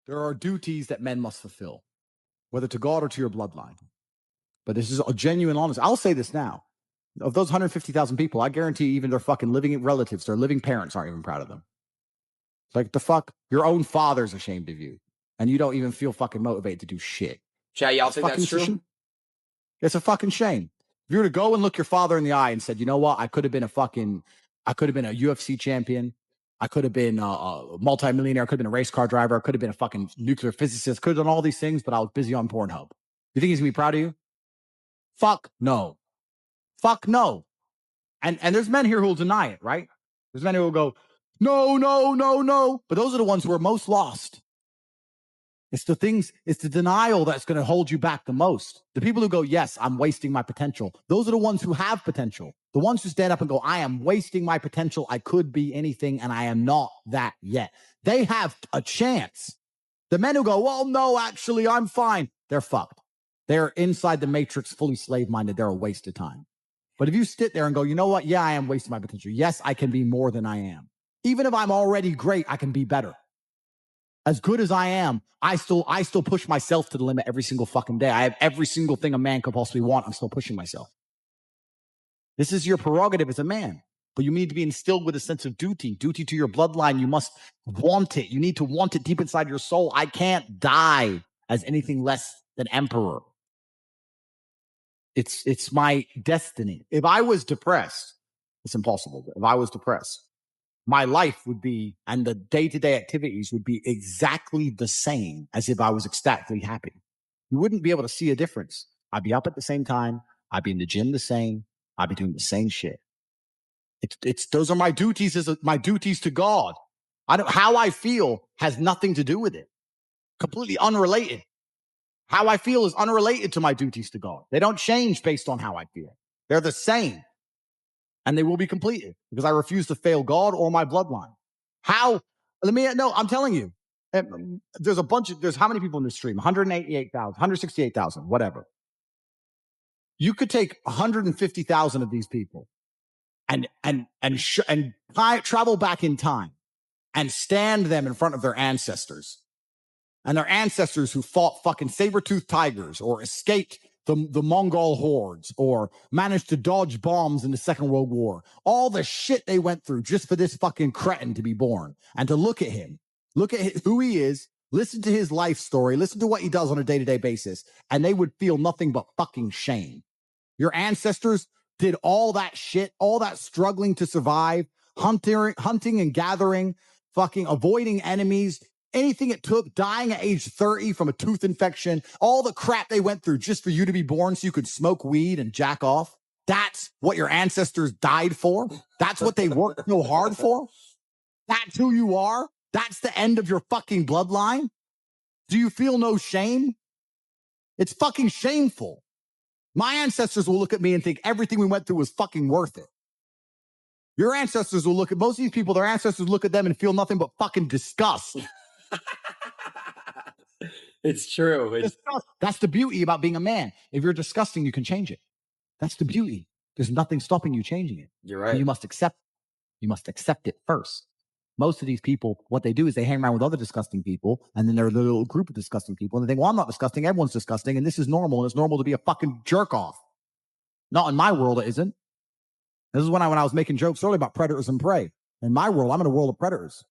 There are duties that men must fulfill, whether to God or to your bloodline. But this is a genuine honest. I'll say this now. Of those 150,000 people, I guarantee even their fucking living relatives, their living parents aren't even proud of them. Like, the fuck? Your own father's ashamed of you. And you don't even feel fucking motivated to do shit. Chad, y'all think that's true? It's a fucking shame. If you were to go and look your father in the eye and said, you know what? I could have been a UFC champion. I could have been a multimillionaire. I could have been a race car driver. I could have been a fucking nuclear physicist. Could have done all these things, but I was busy on Pornhub. You think he's gonna be proud of you? Fuck no. Fuck no. And there's men here who will deny it, right? There's men who will go, no, no, no, no. But those are the ones who are most lost. It's the denial that's going to hold you back the most. The people who go, yes, I'm wasting my potential. Those are the ones who have potential. The ones who stand up and go, I am wasting my potential. I could be anything and I am not that yet. They have a chance. The men who go, well, no, actually, I'm fine. They're fucked. They're inside the matrix, fully slave-minded. They're a waste of time. But if you sit there and go, you know what? Yeah, I am wasting my potential. Yes, I can be more than I am. Even if I'm already great, I can be better. As good as I am, I still push myself to the limit every single fucking day. I have every single thing a man could possibly want. I'm still pushing myself. This is your prerogative as a man, but you need to be instilled with a sense of duty to your bloodline. You must want it. You need to want it deep inside your soul. I can't die as anything less than emperor. It's my destiny. If I was depressed, it's impossible. If I was depressed, my life would be, and the day-to-day activities would be exactly the same as if I was ecstatically happy. You wouldn't be able to see a difference. I'd be up at the same time. I'd be in the gym the same. I'd be doing the same shit. Those are my duties my duties to God. How I feel has nothing to do with it. Completely unrelated. How I feel is unrelated to my duties to God. They don't change based on how I feel. They're the same. And they will be completed because I refuse to fail God or my bloodline. I'm telling you, there's how many people in this stream? 188,000, 168,000, whatever. You could take 150,000 of these people and travel back in time and stand them in front of their ancestors. And their ancestors who fought fucking saber-toothed tigers or escaped the Mongol hordes or managed to dodge bombs in the Second World War. All the shit they went through just for this fucking cretin to be born. And to look at him, who he is, listen to his life story, listen to what he does on a day-to-day basis, and they would feel nothing but fucking shame. Your ancestors did all that shit, all that struggling to survive, hunting and gathering, fucking avoiding enemies, anything it took, dying at age 30 from a tooth infection, all the crap they went through just for you to be born so you could smoke weed and jack off. That's what your ancestors died for. That's what they worked so hard for. That's who you are. That's the end of your fucking bloodline. Do you feel no shame? It's fucking shameful. My ancestors will look at me and think everything we went through was fucking worth it. Your ancestors will look at most of these people, their ancestors look at them and feel nothing but fucking disgust. It's true. That's the beauty about being a man. If you're disgusting, you can change it. That's the beauty. There's nothing stopping you changing it. You're right. But you must accept it first. Most of these people, what they do is they hang around with other disgusting people, and then they're a little group of disgusting people, and they think, well, I'm not disgusting. Everyone's disgusting, and this is normal, and it's normal to be a fucking jerk off. Not in my world, it isn't. This is when I was making jokes earlier about predators and prey. In my world, I'm in a world of predators.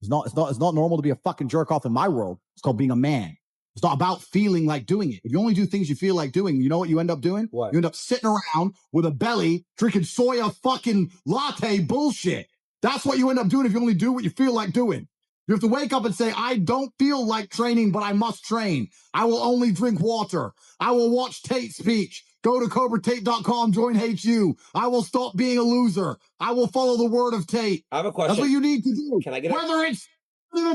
It's not normal to be a fucking jerk off in my world. It's called being a man. It's not about feeling like doing it. If you only do things you feel like doing, you know what you end up doing? What? You end up sitting around with a belly drinking soya fucking latte bullshit. That's what you end up doing if you only do what you feel like doing. You have to wake up and say, I don't feel like training, but I must train. I will only drink water. I will watch Tate speech. Go to CobraTate.com, join HU. I will stop being a loser. I will follow the word of Tate. I have a question. That's what you need to do. Can I get Whether it's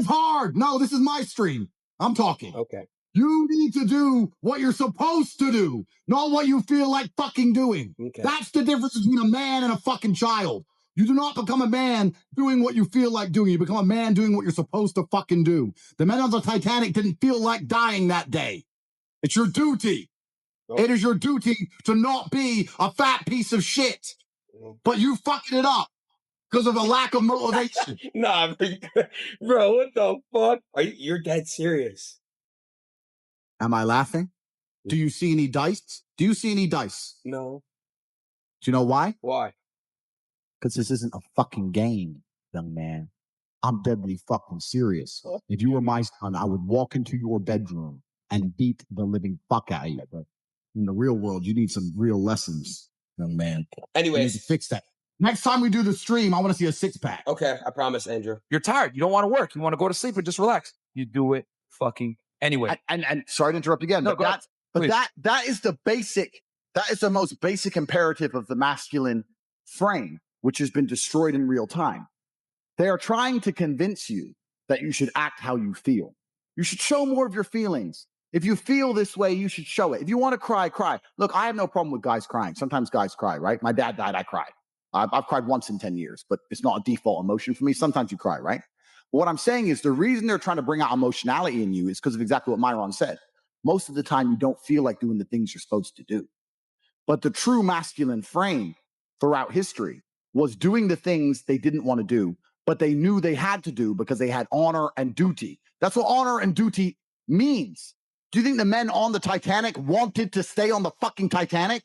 hard. No, this is my stream. I'm talking. Okay. You need to do what you're supposed to do, not what you feel like fucking doing. Okay. That's the difference between a man and a fucking child. You do not become a man doing what you feel like doing. You become a man doing what you're supposed to fucking do. The men on the Titanic didn't feel like dying that day. It's your duty. Oh. It is your duty to not be a fat piece of shit. But you fucking it up. because of a lack of motivation. Nah, bro, what the fuck? You're dead serious. Am I laughing? Do you see any dice? Do you see any dice? No. Do you know why? Why? Because this isn't a fucking game, young man. I'm deadly fucking serious. If you were my son, I would walk into your bedroom and beat the living fuck out of you. But in the real world, you need some real lessons, young man. You need to Anyways, fix that. Next time we do the stream, I want to see a six pack. okay, I promise, Andrew. You're tired. You don't want to work. You want to go to sleep and just relax. You do it fucking anyway. And sorry to interrupt again, No, but that is the basic, that is the most basic imperative of the masculine frame, which has been destroyed in real time. They are trying to convince you that you should act how you feel. You should show more of your feelings. If you feel this way, you should show it. If you want to cry, cry. Look, I have no problem with guys crying. Sometimes guys cry, right? My dad died, I cried. I've cried once in 10 years, but it's not a default emotion for me. Sometimes you cry, right? But what I'm saying is the reason they're trying to bring out emotionality in you is because of exactly what Myron said. Most of the time, you don't feel like doing the things you're supposed to do. But the true masculine frame throughout history was doing the things they didn't want to do, but they knew they had to do because they had honor and duty. That's what honor and duty means. Do you think the men on the Titanic wanted to stay on the fucking Titanic?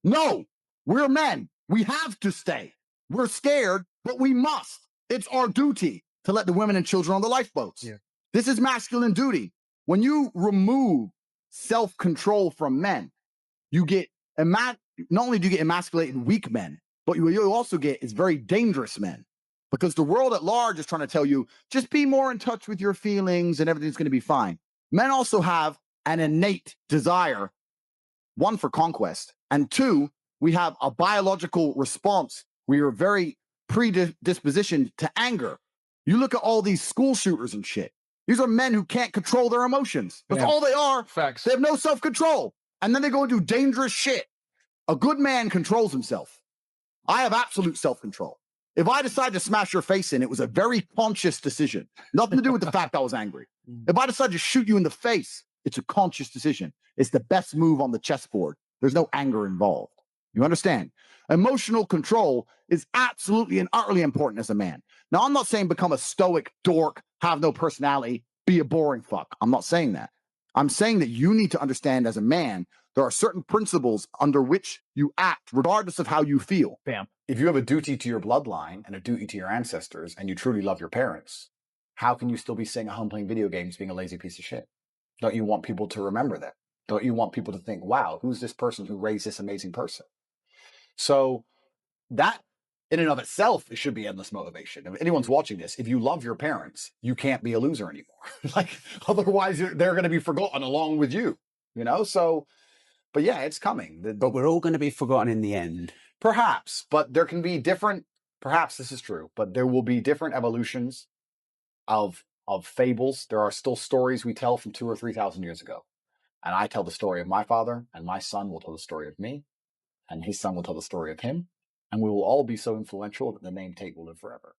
No, we're men. We have to stay. We're scared, but we must. It's our duty to let the women and children on the lifeboats. Yeah. This is masculine duty. When you remove self-control from men, you get not only do you get emasculated weak men, but what you also get is very dangerous men. Because the world at large is trying to tell you, just be more in touch with your feelings and everything's going to be fine. Men also have an innate desire, one, for conquest, and two, we have a biological response. We are very predispositioned to anger. You look at all these school shooters and shit. These are men who can't control their emotions. That's all they are. Facts. They have no self-control. And then they go and do dangerous shit. A good man controls himself. I have absolute self-control. If I decide to smash your face in, it was a very conscious decision. Nothing to do with the fact I was angry. If I decide to shoot you in the face, it's a conscious decision. It's the best move on the chessboard. There's no anger involved. You understand? Emotional control is absolutely and utterly important as a man. Now, I'm not saying become a stoic dork, have no personality, be a boring fuck. I'm not saying that. I'm saying that you need to understand as a man, there are certain principles under which you act regardless of how you feel. Bam. If you have a duty to your bloodline and a duty to your ancestors and you truly love your parents, how can you still be sitting at home playing video games being a lazy piece of shit? Don't you want people to remember that? Don't you want people to think, wow, who's this person who raised this amazing person? So that in and of itself, it should be endless motivation. If anyone's watching this, if you love your parents, you can't be a loser anymore. Like, otherwise they're going to be forgotten along with you, you know? So, but yeah, it's coming. But we're all going to be forgotten in the end. Perhaps, but there can be different, perhaps this is true, but there will be different evolutions of fables. There are still stories we tell from 2,000 or 3,000 years ago. And I tell the story of my father, and my son will tell the story of me, and his son will tell the story of him. And we will all be so influential that the name Tate will live forever.